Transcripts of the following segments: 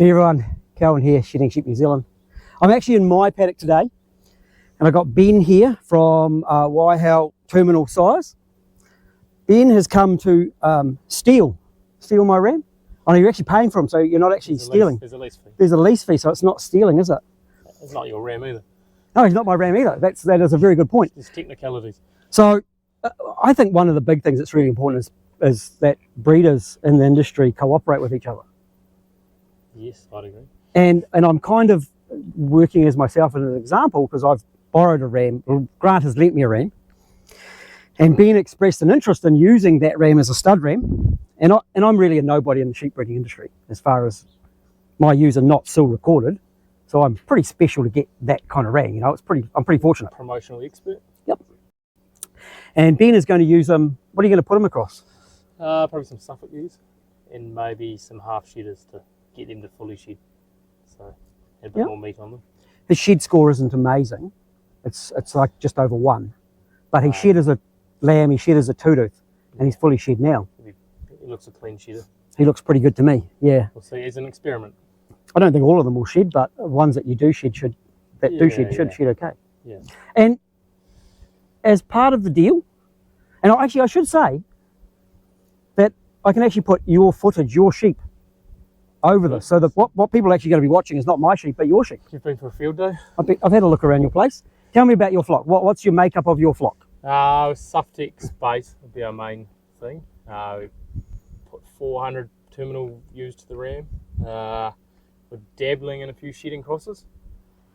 Hey everyone, Calvin here, Shedding Sheep New Zealand. I'm actually in my paddock today, and I got Ben here from Waihau Terminal Size. Ben has come to steal my ram. Oh, you're actually paying for him, so you're not actually stealing. There's a lease fee. There's a lease fee, so it's not stealing, is it? It's not your ram either. No, he's not my ram either. That is a very good point. There's technicalities. So I think one of the big things that's really important is that breeders in the industry cooperate with each other. Yes, I'd agree. And I'm kind of working as myself as an example because I've borrowed a ram. Well, Grant has lent me a ram, and Ben expressed an interest in using that ram as a stud ram. And I'm really a nobody in the sheep breeding industry as far as my ewes are not still recorded. So I'm pretty special to get that kind of ram. You know, I'm pretty fortunate. Promotional expert. Yep. And Ben is going to use them. What are you going to put them across? Probably some Suffolk ewes and maybe some half shedders to get them to fully shed. So a bit more meat on them. His shed score isn't amazing. It's like just over 1. But he shed as a lamb, he shed as a two-tooth, and he's fully shed now. He looks a clean shedder. He looks pretty good to me, yeah. We'll see, it's an experiment. I don't think all of them will shed, but ones that you do shed should shed okay. Yeah. And as part of the deal, and I should say that I can actually put your footage, your sheep, over this, so that what people are actually going to be watching is not my sheep, but your sheep. You've been for a field day? I've had a look around your place. Tell me about your flock. What's your makeup of your flock? Suftex base would be our main thing. We put 400 terminal ewes to the ram. We're dabbling in a few shedding crosses,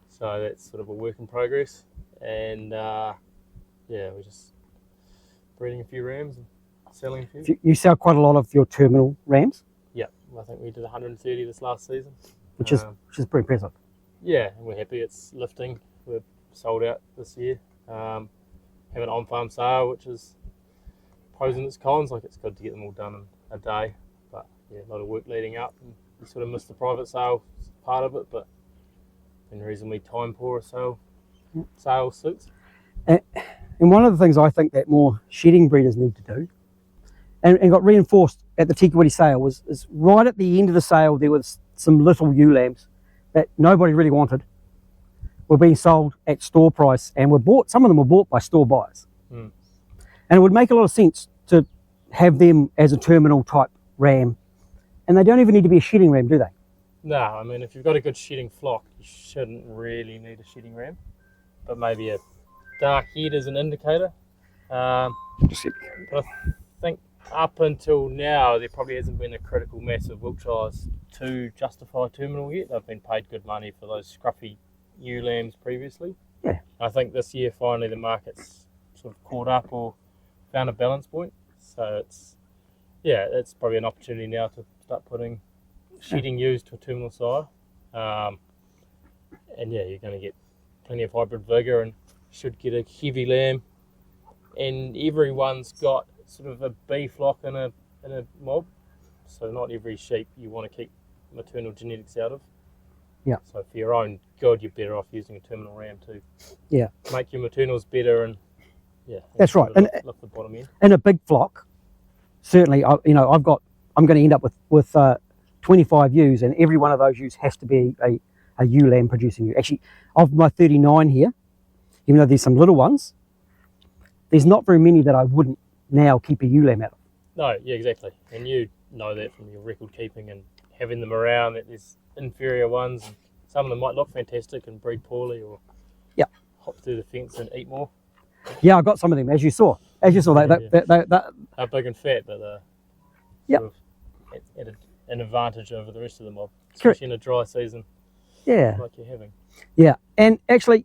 so that's sort of a work in progress. And yeah, we're just breeding a few rams and selling a few. You sell quite a lot of your terminal rams? Yeah, I think we did 130 this last season, which is pretty impressive. Yeah, and we're happy it's lifting. We're sold out this year. Have an on-farm sale, which is pros and its cons. Like, it's good to get them all done in a day, but yeah, a lot of work leading up, and you sort of miss the private sale part of it. But in reasonably time poor, sale suits. And one of the things I think that more shedding breeders need to do, and got reinforced at the Tikawiti sale, is right at the end of the sale there was some little ewe lambs that nobody really wanted, were being sold at store price, and some of them were bought by store buyers. And it would make a lot of sense to have them as a terminal type ram, and they don't even need to be a shedding ram, do they? No, I mean, if you've got a good shedding flock, you shouldn't really need a shedding ram, but maybe a dark head is an indicator. But I think up until now there probably hasn't been a critical mass of Wiltshires to justify terminal yet. They've been paid good money for those scruffy ewe lambs previously. Yeah. I think this year finally the market's sort of caught up or found a balance point. So it's probably an opportunity now to start putting shedding ewes to a terminal sire. And yeah, you're going to get plenty of hybrid vigour and should get a heavy lamb. And everyone's got sort of a B flock in a mob. So not every sheep you want to keep maternal genetics out of. Yeah. So for your own good, you're better off using a terminal ram to make your maternals better, and that's right. And lift the bottom end. In a big flock, certainly, I'm going to end up with 25 ewes, and every one of those ewes has to be a ewe lamb producing ewe. Actually, of my 39 here, even though there's some little ones, there's not very many that I wouldn't now keep a ewe lamb out of. No, yeah, exactly. And you know that from your record keeping and having them around, that there's inferior ones, and some of them might look fantastic and breed poorly, or hop through the fence and eat more. Yeah, I got some of them, as you saw. They're big and fat, but sort of at an advantage over the rest of the mob, especially in a dry season. Yeah, like you're having. Yeah, and actually,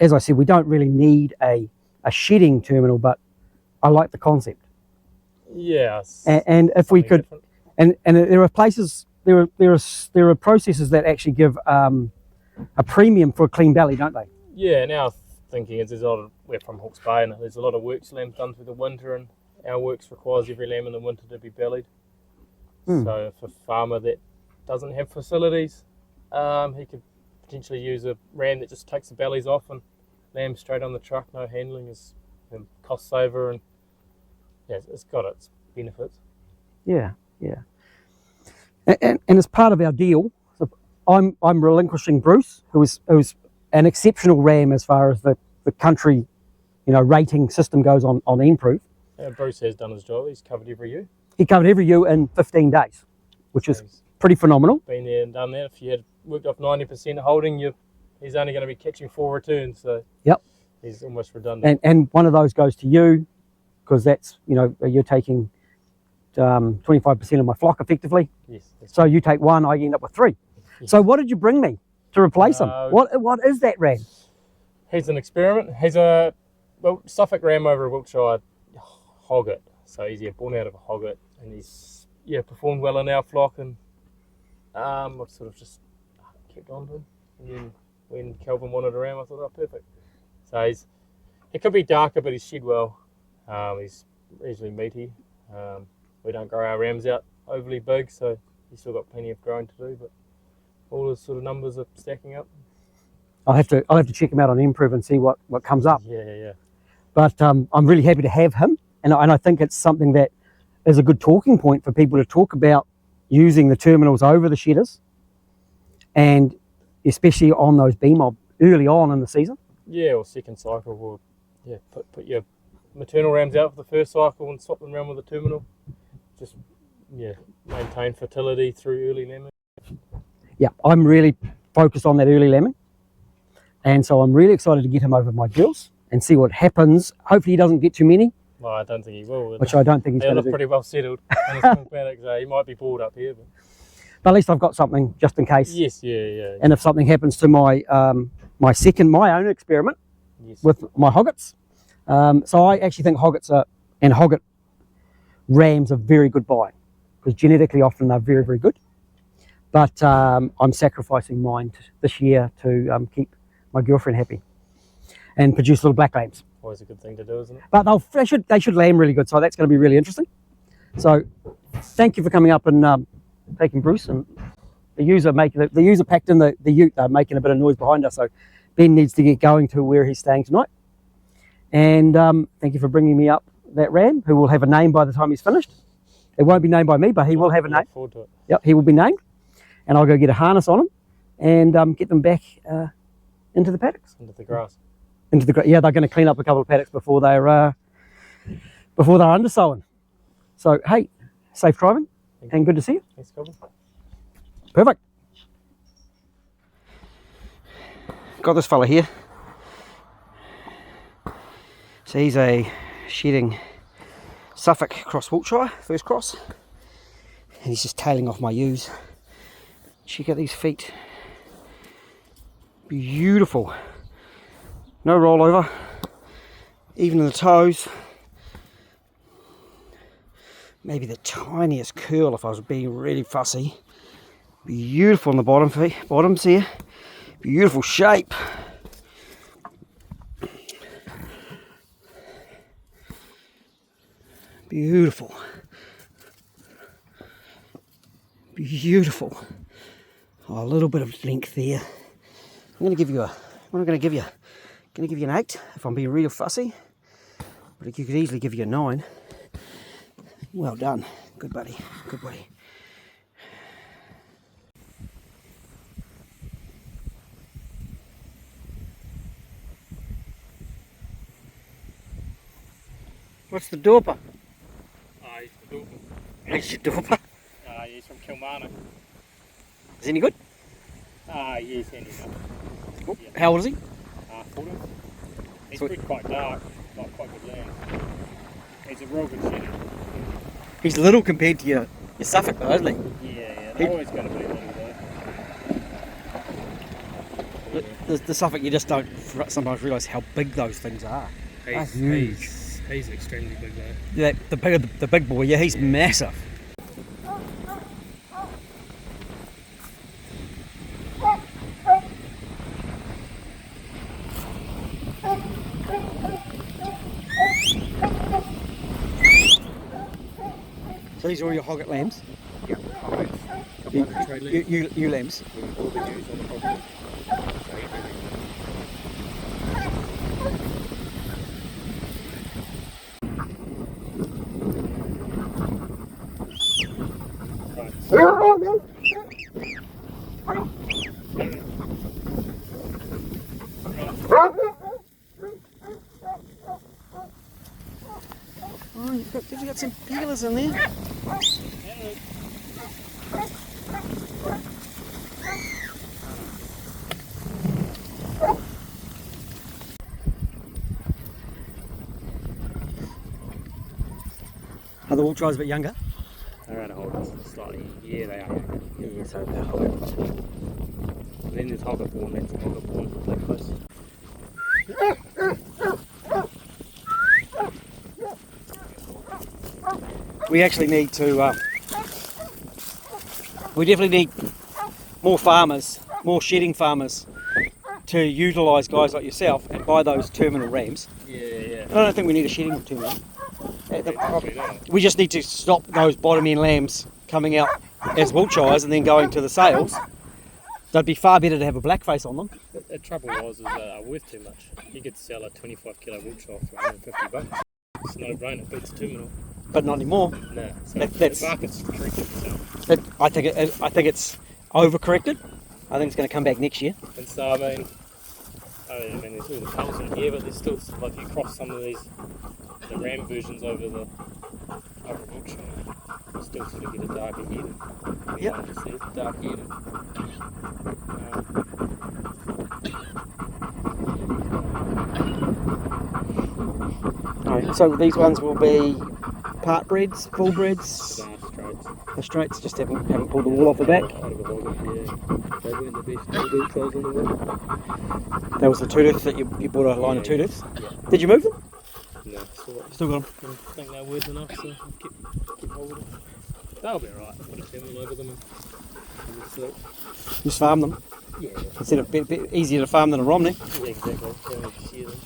as I said, we don't really need a shedding terminal, but I like the concept. Yeah, and if we could, and there are places, there are processes that actually give a premium for a clean belly, don't they? Yeah, and our thinking is we're from Hawke's Bay, and there's a lot of works lambs done through the winter, and our works requires every lamb in the winter to be bellied. So if a farmer that doesn't have facilities, he could potentially use a ram that just takes the bellies off and lambs straight on the truck, no handling, is cost saver, and it's got its benefits. Yeah, yeah. And as part of our deal, so I'm relinquishing Bruce, who's an exceptional ram as far as the country, rating system goes on improve. Yeah, Bruce has done his job. He's covered every ewe. He covered every ewe in 15 days, which is pretty phenomenal. Been there and done that. If you had worked off 90% holding, he's only going to be catching 4 returns. So yep, he's almost redundant. And one of those goes to you, because that's, you're taking 25% of my flock effectively. Yes. So you take 1, I end up with 3. Yes. So what did you bring me to replace him? What is that ram? He's an experiment. He's a Suffolk ram over a Wiltshire hogget. So he's born out of a hogget, and he's performed well in our flock, and I sort of just kept on to him. And then when Kelvin wanted a ram, I thought, oh, perfect. So he could be darker, but he's shed well. He's reasonably meaty. We don't grow our rams out overly big, so he's still got plenty of growing to do, but all his sort of numbers are stacking up. I'll have to check him out on Improve and see what comes up. Yeah. But I'm really happy to have him, and I think it's something that is a good talking point for people to talk about using the terminals over the shedders, and especially on those B-mob early on in the season. Yeah, or second cycle, or put your maternal rams out for the first cycle and swap them around with a terminal. Just maintain fertility through early lambing. Yeah, I'm really focused on that early lambing, and so I'm really excited to get him over my girls and see what happens. Hopefully he doesn't get too many. Well, I don't think he will. Which I don't think he's going to do. They look pretty well settled in a small paddock, so he might be bored up here. But at least I've got something just in case. Yes, yeah. And if something happens to my my own experiment with my hoggets. So I actually think hoggets and hogget rams are very good buying, because genetically often they're very, very good. But I'm sacrificing mine this year to keep my girlfriend happy and produce little black lambs. Always a good thing to do, isn't it? But they should lamb really good, so that's going to be really interesting. So thank you for coming up and taking Bruce. And the ewes are packed in the ute. They're making a bit of noise behind us, so Ben needs to get going to where he's staying tonight. And thank you for bringing me up that ram, who will have a name by the time he's finished. It won't be named by me, but he will have a name. Look forward to it. Yep, he will be named, and I'll go get a harness on him and get them back into the paddocks. Into the grass. Yeah, they're going to clean up a couple of paddocks before they're undersown. So hey, safe driving and good to see you. Thanks, Colin. Perfect. Got this fella here. So he's a shedding Suffolk cross Wiltshire, first cross, and he's just tailing off my ewes. Check out these feet. Beautiful. No rollover, even in the toes. Maybe the tiniest curl if I was being really fussy. Beautiful on the bottoms here. Beautiful shape. Beautiful. Oh, a little bit of length there. I'm going to give you an 8 if I'm being real fussy, but you could easily give you a 9. Well done, good buddy. What's the dorper? He's the dorper. He's your dorper? He's from Kilmarnock. Is he any good? Yes, handy enough. Cool. Yeah. How old is he? 40. He's quite dark, not quite good land. He's a real good shedder. He's little compared to your Suffolk though, isn't he? Yeah, they're always going to be little though. The Suffolk, you just don't sometimes realise how big those things are. He's extremely big though. Yeah, the big boy, yeah, he's massive. So these are all your hogget lambs? Yeah, you lambs? All the ewes on the property. Oh, you've got some peelers in there. Are the Wiltshires a bit younger? They're around a whole slightly. Yeah, they are. Yeah, so they're whole. And then there's hogger fawn. That's hogger fawn for breakfast. We actually need to, we definitely need more farmers, more shedding farmers to utilise guys like yourself and buy those terminal rams. Yeah. I don't think we need a shedding terminal. Probably not. We just need to stop those bottom end lambs coming out as Wiltshires and then going to the sales. They'd be far better to have a black face on them. The trouble is they're worth too much. You could sell a 25 kilo Wiltshire for $150. It's no brainer, it beats terminal. But not anymore. No, so That's- the market's corrected itself. I think it's overcorrected. I think it's going to come back next year. And so, I mean, there's all the colours in here, but there's still, like, you cross some of these, the ram versions over Wiltshire, you still sort of get a darker head. Yep. Dark head. Alright, so these ones will be part breds, full breds, Straights. the straights, just haven't pulled the wool off the back. Out of a hogger, yeah. They weren't the best Wiltshires in the world. That was the two-tooth that you bought a line of Yeah. two-tooths. Yeah. Did you move them? No, Still got them. I think they're worth enough, so I'll keep hold of them. They'll be alright. Put a terminal over them and just look. Just farm them. Yeah, Instead of bit easier to farm than a Romney. yeah, exactly. Don't need to shear them.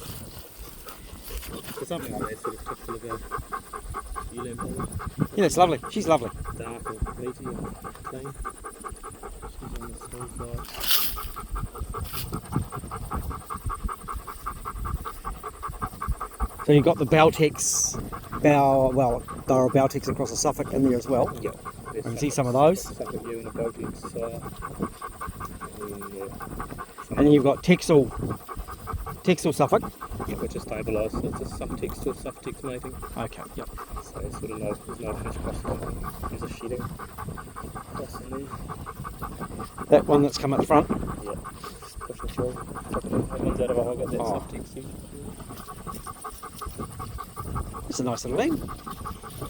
So something like that sort of typical of a ewe lamb collar. Yeah, it's lovely. She's lovely. Dark and meaty and clean. She's on the small side. So you've got the Baltecs, there are Baltecs across the Suffolk in there as well. Yeah. I can see some of those. Suffolk ewe and a Baltics. And then you've got Texel Suffolk. Yeah, which is stabilised. So it's a Suffolk to Suffolk mating. Okay, yep. So it's sort of there's no finish cross. There's a shedding cross in there. That one that's come at the front. Yeah, just pushing through. That one's out of a hogger, that's Oh. Suffolk. It's a nice little lamb.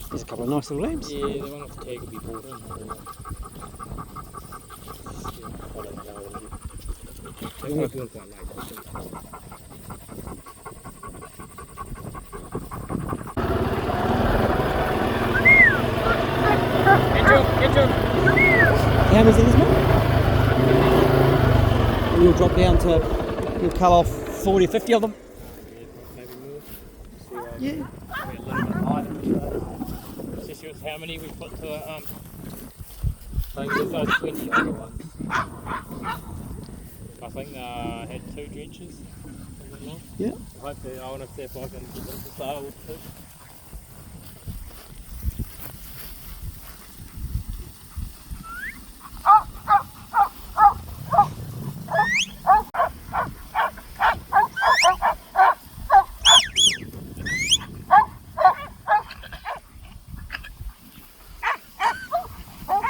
There's a couple of nice little lambs. Yeah, the one off the tag will be brought in. I don't know. They're all doing quite late, I think. Get your. How many's in this one? And you'll drop down to, you'll cull off 40 or 50 of them. Yeah, maybe more. Yeah. We're a little bit higher. Just shows how many we put to a thing with those 20 other ones. I think they had 2 drenches. Yeah. Hopefully, I want to see if I can get them to sale too.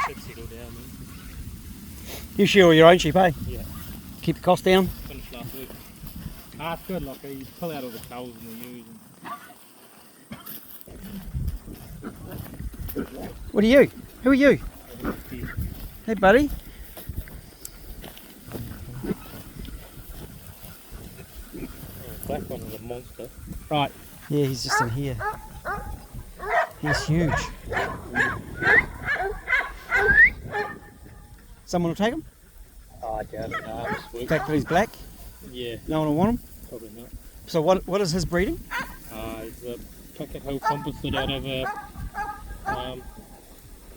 Should settle down then. You shear your own sheep, eh? Yeah. Keep the cost down. Finished last week. It's good, like you pull out all the culls and the ewes. What are you? Who are you? And Hey, buddy. black one is a monster. Right. Yeah, he's just in here. He's huge. Someone will take him? Oh, I doubt it. No, it's In work. fact, he's black. Yeah, No one will want him. probably not. So what is his breeding? It's a Picket Hill composite out of a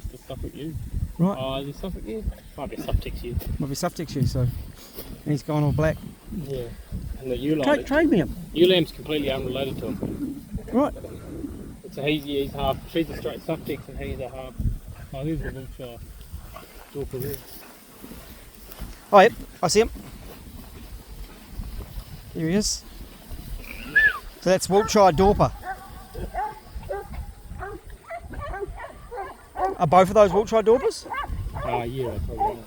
just a Suffolk ewe. Right. Oh, is it Suffolk ewe? Might be a Suffolk ewe. Might be Suffolk ewe, so. And he's gone all black. Yeah. And the ewe lamb. Trade me him. Ewe lamb's completely unrelated to him. Right. He's half. She's a straight Suffolk and he's a half Oh, there's a Wiltshire Dorper there. Oh, yep, I see him. There he is. So that's Wiltshire Dorper. Are both of those Wiltshire Dorpers? Yeah, probably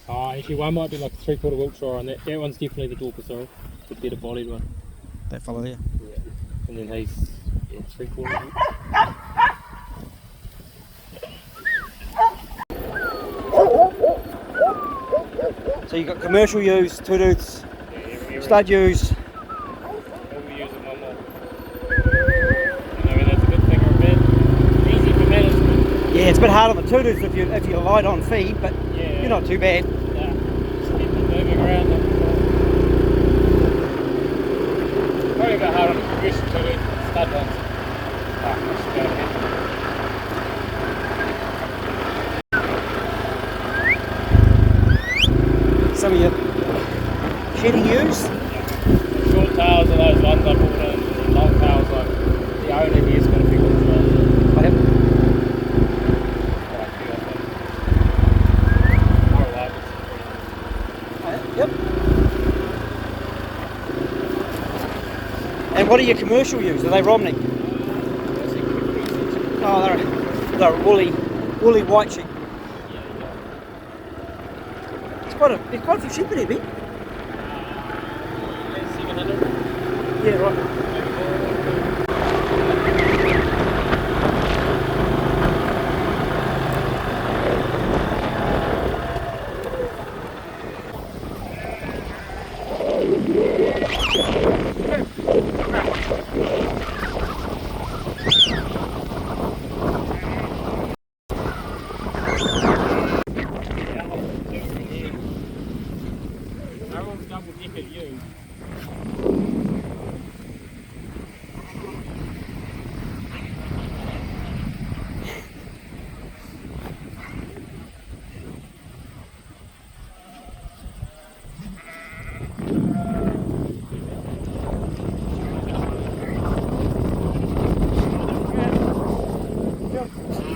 not. Actually one might be like a 3/4 Wiltshire, and that one's definitely the Dorper, sorry. The better bodied one. That fella there. Yeah. And then he's 3/4. So you've got commercial ewes, two tooths, stud ewes. All we use in one more. I mean, that's a good thing or a bad. Easy for management. Yeah, it's a bit hard on the two tooths if you light on feed, but Yeah. you're not too bad. Yeah. Just keep them moving around. Probably a bit hard on the progression too, stud ones. I should go ahead. Some of your shedding ewes. Short tails are those ones I brought in, and long tails are the owner here's got a few ones as well. I have. Quite a few, I think. More like Yep. And what are your commercial ewes? Are they Romney? Oh, they're woolly white sheep. There's quite a few sheep in here, Ben. 700. Yeah, right.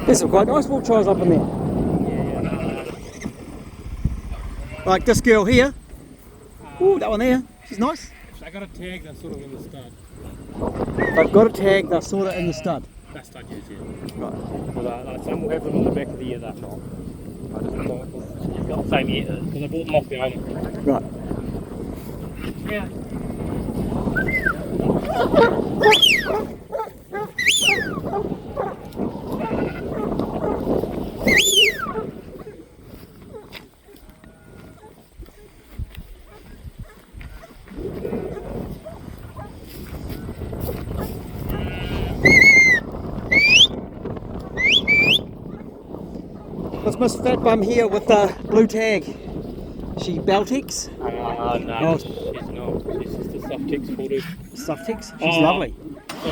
There's some quite nice Wiltshires up in there. Like this girl here. Ooh, that one there. She's nice. I got a tag that's sort of in the stud. They've got a tag, they're sort of in the stud. That's stud, yes, yeah. Right. Because some will have them on the back of the ear, they're not. I just thought you've got the same ear, because I bought them off the owner. Right. Yeah. What's Miss Fat Bum here with the blue tag? She Baltics? No, Oh. she's not. She's just a soft text 40. Soft ticks? She's lovely. So